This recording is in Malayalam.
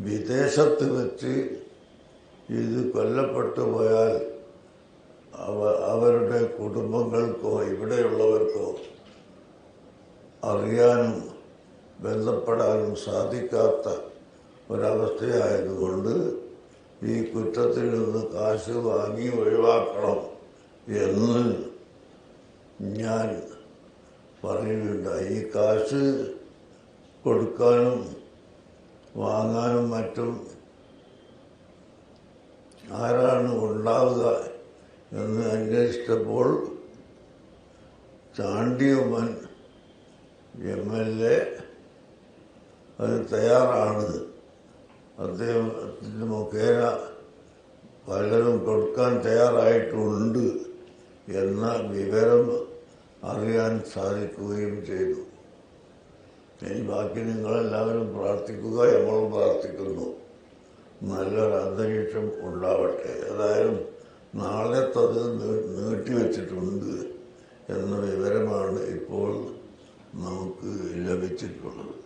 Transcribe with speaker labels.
Speaker 1: വിദേശത്ത് വെച്ച് ഇത് കൊല്ലപ്പെട്ടു പോയാൽ അവരുടെ കുടുംബങ്ങൾക്കോ ഇവിടെയുള്ളവർക്കോ അറിയാനും ബന്ധപ്പെടാനും സാധിക്കാത്ത ഒരവസ്ഥയായതുകൊണ്ട് ഈ കുറ്റത്തിൽ നിന്ന് കാശ് വാങ്ങി ഒഴിവാക്കണം എന്ന് ഞാൻ പറയുകയുണ്ടായി. ഈ കാശ് കൊടുക്കാനും വാങ്ങാനും മറ്റും ആരാണ് ഉണ്ടാവുക എന്ന് അന്വേഷിച്ചപ്പോൾ ചാണ്ടിയുമ്മൻ MLA അത് തയ്യാറാണ്, അദ്ദേഹത്തിൻ്റെ മുഖേന പലരും കൊടുക്കാൻ തയ്യാറായിട്ടുണ്ട് എന്ന വിവരം അറിയാൻ സാധിക്കുകയും ചെയ്തു. ഇനി ബാക്കി നിങ്ങളെല്ലാവരും പ്രാർത്ഥിക്കുക, നമ്മളും പ്രാർത്ഥിക്കുന്നു. നല്ലൊരു അന്തരീക്ഷം ഉണ്ടാവട്ടെ. ഏതായാലും നാളത്തത് നീട്ടിവെച്ചിട്ടുണ്ട് എന്ന വിവരമാണ് ഇപ്പോൾ നമുക്ക് ലഭിച്ചിട്ടുള്ളത്.